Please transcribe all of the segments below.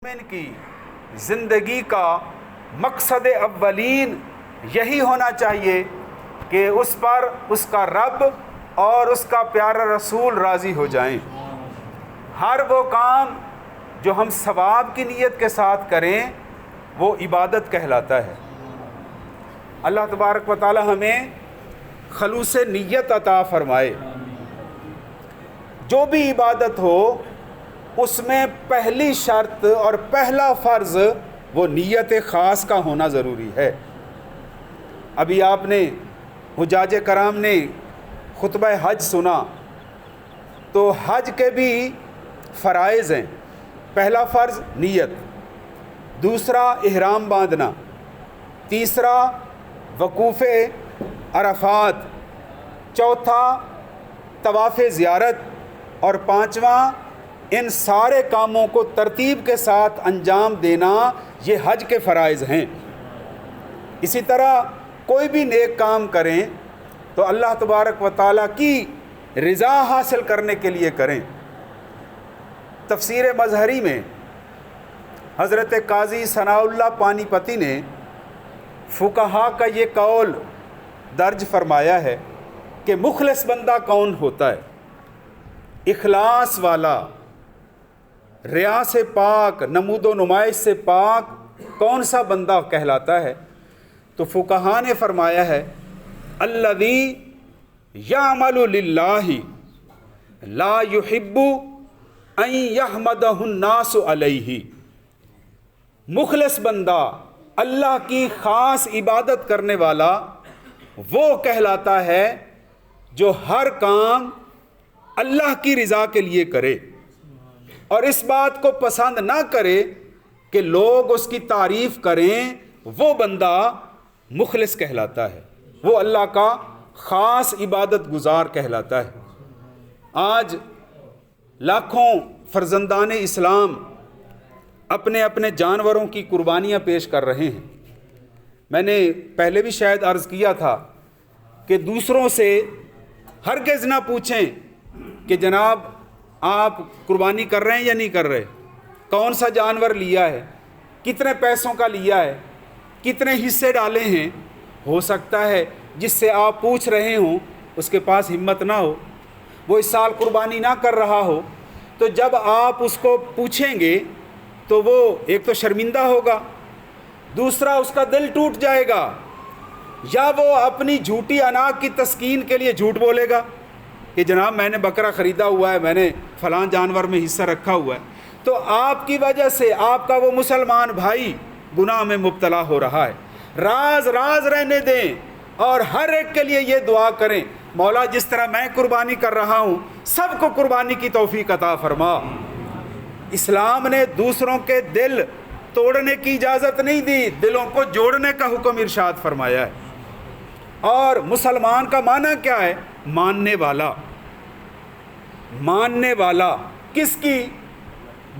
مومن کی زندگی کا مقصد اولین یہی ہونا چاہیے کہ اس پر اس کا رب اور اس کا پیارا رسول راضی ہو جائیں۔ ہر وہ کام جو ہم ثواب کی نیت کے ساتھ کریں وہ عبادت کہلاتا ہے۔ اللہ تبارک و تعالی ہمیں خلوص نیت عطا فرمائے۔ جو بھی عبادت ہو اس میں پہلی شرط اور پہلا فرض وہ نیت خاص کا ہونا ضروری ہے۔ ابھی آپ نے حجاج کرام نے خطبہ حج سنا تو حج کے بھی فرائض ہیں۔ پہلا فرض نیت، دوسرا احرام باندھنا، تیسرا وقوف عرفات، چوتھا طواف زیارت اور پانچواں ان سارے کاموں کو ترتیب کے ساتھ انجام دینا، یہ حج کے فرائض ہیں۔ اسی طرح کوئی بھی نیک کام کریں تو اللہ تبارک و تعالیٰ کی رضا حاصل کرنے کے لیے کریں۔ تفسیر مظہری میں حضرت قاضی ثناء اللہ پانی پتی نے فقہا کا یہ قول درج فرمایا ہے کہ مخلص بندہ کون ہوتا ہے؟ اخلاص والا، ریا سے پاک، نمود و نمائش سے پاک کون سا بندہ کہلاتا ہے؟ تو فقہا نے فرمایا ہے الذی یعمل للہ لا یحب ان یحمدہ الناس علیہ۔ مخلص بندہ، اللہ کی خاص عبادت کرنے والا وہ کہلاتا ہے جو ہر کام اللہ کی رضا کے لیے کرے اور اس بات کو پسند نہ کرے کہ لوگ اس کی تعریف کریں، وہ بندہ مخلص کہلاتا ہے، وہ اللہ کا خاص عبادت گزار کہلاتا ہے۔ آج لاکھوں فرزندان اسلام اپنے اپنے جانوروں کی قربانیاں پیش کر رہے ہیں۔ میں نے پہلے بھی شاید عرض کیا تھا کہ دوسروں سے ہرگز نہ پوچھیں کہ جناب آپ قربانی کر رہے ہیں یا نہیں کر رہے، کون سا جانور لیا ہے، کتنے پیسوں کا لیا ہے، کتنے حصے ڈالے ہیں۔ ہو سکتا ہے جس سے آپ پوچھ رہے ہوں اس کے پاس ہمت نہ ہو، وہ اس سال قربانی نہ کر رہا ہو، تو جب آپ اس کو پوچھیں گے تو وہ ایک تو شرمندہ ہوگا، دوسرا اس کا دل ٹوٹ جائے گا، یا وہ اپنی جھوٹی انا کی تسکین کے لیے جھوٹ بولے گا کہ جناب میں نے بکرا خریدا ہوا ہے، میں نے فلاں جانور میں حصہ رکھا ہوا ہے۔ تو آپ کی وجہ سے آپ کا وہ مسلمان بھائی گناہ میں مبتلا ہو رہا ہے۔ راز راز رہنے دیں اور ہر ایک کے لیے یہ دعا کریں، مولا جس طرح میں قربانی کر رہا ہوں سب کو قربانی کی توفیق عطا فرما۔ اسلام نے دوسروں کے دل توڑنے کی اجازت نہیں دی، دلوں کو جوڑنے کا حکم ارشاد فرمایا ہے۔ اور مسلمان کا معنی کیا ہے؟ ماننے والا۔ ماننے والا کس کی؟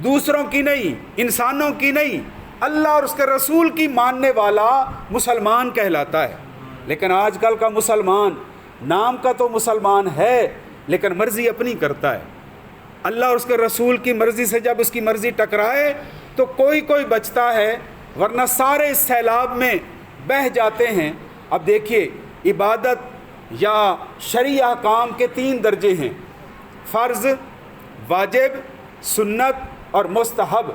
دوسروں کی نہیں، انسانوں کی نہیں، اللہ اور اس کے رسول کی ماننے والا مسلمان کہلاتا ہے۔ لیکن آج کل کا مسلمان نام کا تو مسلمان ہے لیکن مرضی اپنی کرتا ہے۔ اللہ اور اس کے رسول کی مرضی سے جب اس کی مرضی ٹکرائے تو کوئی بچتا ہے، ورنہ سارے اس سیلاب میں بہہ جاتے ہیں۔ اب دیکھیے، عبادت یا شرعی احکام کے 3 درجے ہیں: فرض، واجب، سنت اور مستحب۔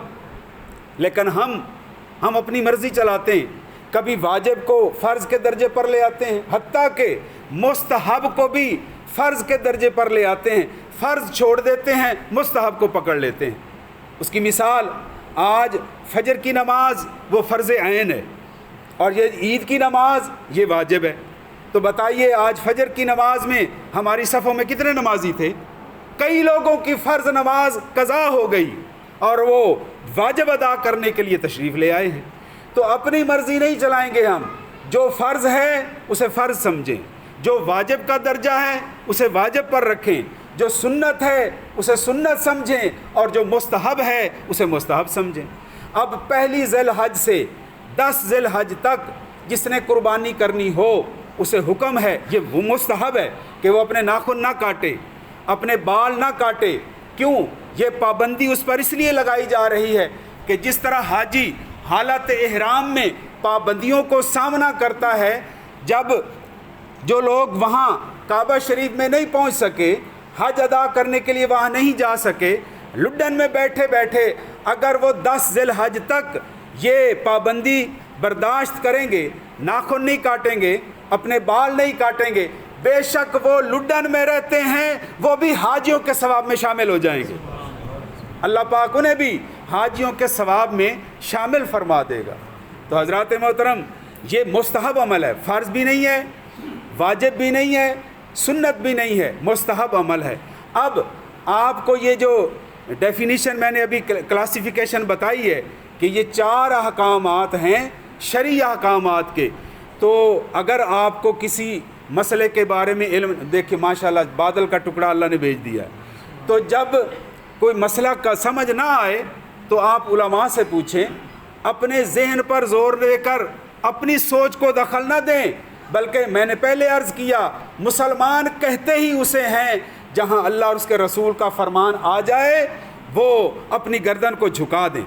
لیکن ہم اپنی مرضی چلاتے ہیں، کبھی واجب کو فرض کے درجے پر لے آتے ہیں، حتیٰ کہ مستحب کو بھی فرض کے درجے پر لے آتے ہیں، فرض چھوڑ دیتے ہیں، مستحب کو پکڑ لیتے ہیں۔ اس کی مثال، آج فجر کی نماز وہ فرض عین ہے اور یہ عید کی نماز یہ واجب ہے۔ تو بتائیے آج فجر کی نماز میں ہماری صفوں میں کتنے نمازی تھے؟ کئی لوگوں کی فرض نماز قضا ہو گئی اور وہ واجب ادا کرنے کے لیے تشریف لے آئے ہیں۔ تو اپنی مرضی نہیں چلائیں گے ہم، جو فرض ہے اسے فرض سمجھیں، جو واجب کا درجہ ہے اسے واجب پر رکھیں، جو سنت ہے اسے سنت سمجھیں اور جو مستحب ہے اسے مستحب سمجھیں۔ اب پہلی ذی الحج سے 10 ذی الحج تک جس نے قربانی کرنی ہو اسے حکم ہے، یہ وہ مستحب ہے کہ وہ اپنے ناخن نہ کاٹے، اپنے بال نہ کاٹے۔ کیوں؟ یہ پابندی اس پر اس لیے لگائی جا رہی ہے کہ جس طرح حاجی حالت احرام میں پابندیوں کو سامنا کرتا ہے، جب جو لوگ وہاں کعبہ شریف میں نہیں پہنچ سکے، حج ادا کرنے کے لیے وہاں نہیں جا سکے، لڈن میں بیٹھے بیٹھے اگر وہ 10 ذی الحج تک یہ پابندی برداشت کریں گے، ناخن نہیں کاٹیں گے، اپنے بال نہیں کاٹیں گے، بے شک وہ لڈن میں رہتے ہیں، وہ بھی حاجیوں کے ثواب میں شامل ہو جائیں گے۔ اللہ پاک انہیں بھی حاجیوں کے ثواب میں شامل فرما دے گا۔ تو حضرات محترم، یہ مستحب عمل ہے، فرض بھی نہیں ہے، واجب بھی نہیں ہے، سنت بھی نہیں ہے، مستحب عمل ہے۔ اب آپ کو یہ جو ڈیفینیشن میں نے ابھی کلاسیفیکیشن بتائی ہے کہ یہ 4 احکامات ہیں شرعی احکامات کے، تو اگر آپ کو کسی مسئلے کے بارے میں علم، دیکھیں ماشاءاللہ بادل کا ٹکڑا اللہ نے بھیج دیا ہے، تو جب کوئی مسئلہ کا سمجھ نہ آئے تو آپ علماء سے پوچھیں، اپنے ذہن پر زور دے کر اپنی سوچ کو دخل نہ دیں، بلکہ میں نے پہلے عرض کیا مسلمان کہتے ہی اسے ہیں جہاں اللہ اور اس کے رسول کا فرمان آ جائے وہ اپنی گردن کو جھکا دیں،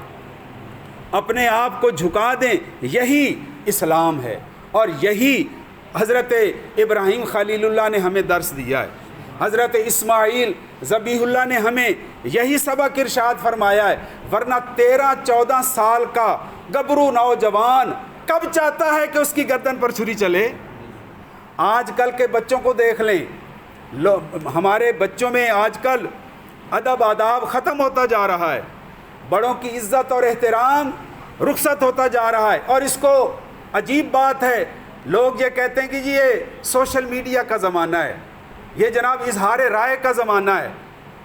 اپنے آپ کو جھکا دیں، یہی اسلام ہے، اور یہی حضرت ابراہیم خلیل اللہ نے ہمیں درس دیا ہے، حضرت اسماعیل ذبیح اللہ نے ہمیں یہی سبق ارشاد فرمایا ہے، ورنہ 13-14 سال کا گبرو نوجوان کب چاہتا ہے کہ اس کی گردن پر چھری چلے؟ آج کل کے بچوں کو دیکھ لیں، ہمارے بچوں میں آج کل ادب آداب ختم ہوتا جا رہا ہے، بڑوں کی عزت اور احترام رخصت ہوتا جا رہا ہے، اور اس کو عجیب بات ہے، لوگ یہ کہتے ہیں کہ جی یہ سوشل میڈیا کا زمانہ ہے، یہ جناب اظہار رائے کا زمانہ ہے،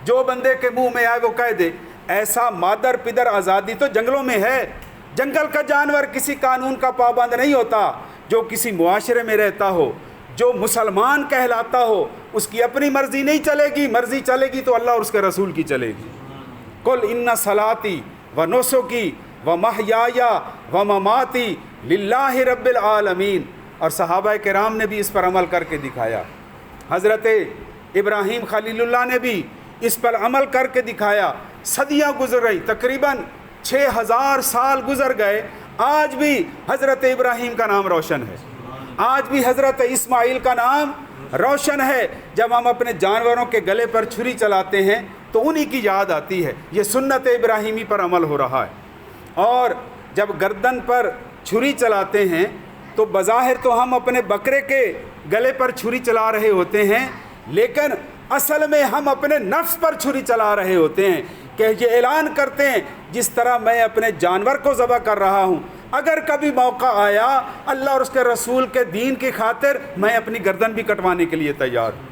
جو بندے کے منہ میں آئے وہ کہہ دے۔ ایسا مادر پدر آزادی تو جنگلوں میں ہے، جنگل کا جانور کسی قانون کا پابند نہیں ہوتا، جو کسی معاشرے میں رہتا ہو، جو مسلمان کہلاتا ہو، اس کی اپنی مرضی نہیں چلے گی، مرضی چلے گی تو اللہ اور اس کے رسول کی چلے گی۔ قل ان صلاتی و نسکی و محیای و مماتی للہ رب العالمین، اور صحابہ کرام نے بھی اس پر عمل کر کے دکھایا، حضرت ابراہیم خلیل اللہ نے بھی اس پر عمل کر کے دکھایا، صدیاں گزر رہی، تقریباً 6000 سال گزر گئے، آج بھی حضرت ابراہیم کا نام روشن ہے، آج بھی حضرت اسماعیل کا نام روشن ہے۔ جب ہم اپنے جانوروں کے گلے پر چھری چلاتے ہیں تو انہی کی یاد آتی ہے، یہ سنت ابراہیمی پر عمل ہو رہا ہے۔ اور جب گردن پر چھری چلاتے ہیں تو بظاہر تو ہم اپنے بکرے کے گلے پر چھری چلا رہے ہوتے ہیں، لیکن اصل میں ہم اپنے نفس پر چھری چلا رہے ہوتے ہیں، کہ یہ اعلان کرتے ہیں جس طرح میں اپنے جانور کو ذبح کر رہا ہوں، اگر کبھی موقع آیا اللہ اور اس کے رسول کے دین کی خاطر میں اپنی گردن بھی کٹوانے کے لیے تیار ہوں،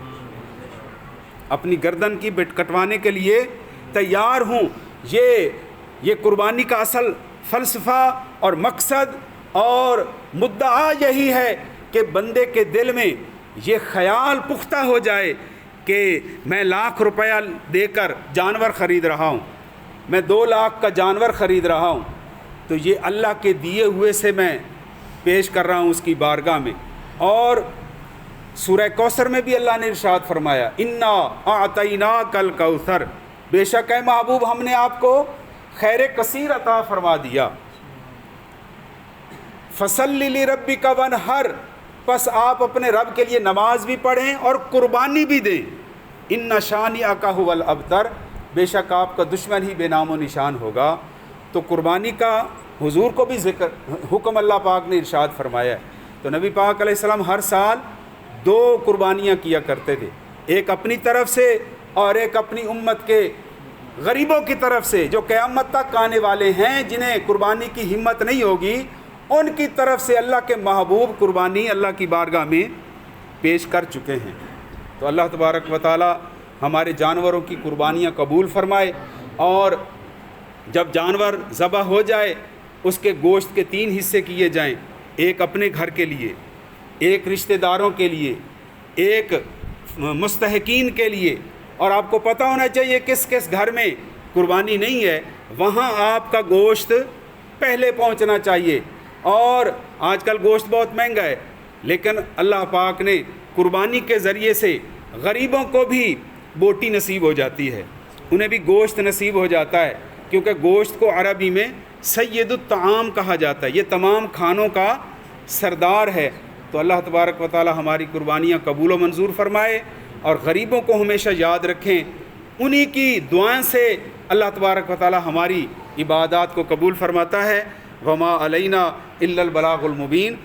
اپنی گردن کی کٹوانے کے لیے تیار ہوں۔ یہ قربانی کا اصل فلسفہ اور مقصد اور مدعا یہی ہے کہ بندے کے دل میں یہ خیال پختہ ہو جائے کہ میں 1,00,000 روپیہ دے کر جانور خرید رہا ہوں، میں 2 لاکھ کا جانور خرید رہا ہوں، تو یہ اللہ کے دیے ہوئے سے میں پیش کر رہا ہوں اس کی بارگاہ میں۔ اور سورہ کوثر میں بھی اللہ نے ارشاد فرمایا، انا اعطیناک الکوثر، بے شک اے محبوب ہم نے آپ کو خیر کثیر عطا فرما دیا، فصلی لربک وانحر، پس آپ اپنے رب کے لیے نماز بھی پڑھیں اور قربانی بھی دیں، ان شانئک ھو الابتر، بے شک آپ کا دشمن ہی بے نام و نشان ہوگا۔ تو قربانی کا حضور کو بھی حکم اللہ پاک نے ارشاد فرمایا ہے، تو نبی پاک علیہ السلام ہر سال 2 قربانیاں کیا کرتے تھے، ایک اپنی طرف سے اور ایک اپنی امت کے غریبوں کی طرف سے جو قیامت تک آنے والے ہیں، جنہیں قربانی کی ہمت نہیں ہوگی، ان کی طرف سے اللہ کے محبوب قربانی اللہ کی بارگاہ میں پیش کر چکے ہیں۔ تو اللہ تبارک و تعالی ہمارے جانوروں کی قربانیاں قبول فرمائے، اور جب جانور ذبح ہو جائے اس کے گوشت کے 3 حصے کیے جائیں، ایک اپنے گھر کے لیے، ایک رشتہ داروں کے لیے، ایک مستحقین کے لیے، اور آپ کو پتہ ہونا چاہیے کس کس گھر میں قربانی نہیں ہے وہاں آپ کا گوشت پہلے پہنچنا چاہیے۔ اور آج کل گوشت بہت مہنگا ہے، لیکن اللہ پاک نے قربانی کے ذریعے سے غریبوں کو بھی بوٹی نصیب ہو جاتی ہے، انہیں بھی گوشت نصیب ہو جاتا ہے، کیونکہ گوشت کو عربی میں سید الطعام کہا جاتا ہے، یہ تمام کھانوں کا سردار ہے۔ تو اللہ تبارک و تعالی ہماری قربانیاں قبول و منظور فرمائے، اور غریبوں کو ہمیشہ یاد رکھیں، انہی کی دعائیں سے اللہ تبارک و تعالی ہماری عبادات کو قبول فرماتا ہے۔ وما علینا الا البلاغ المبین۔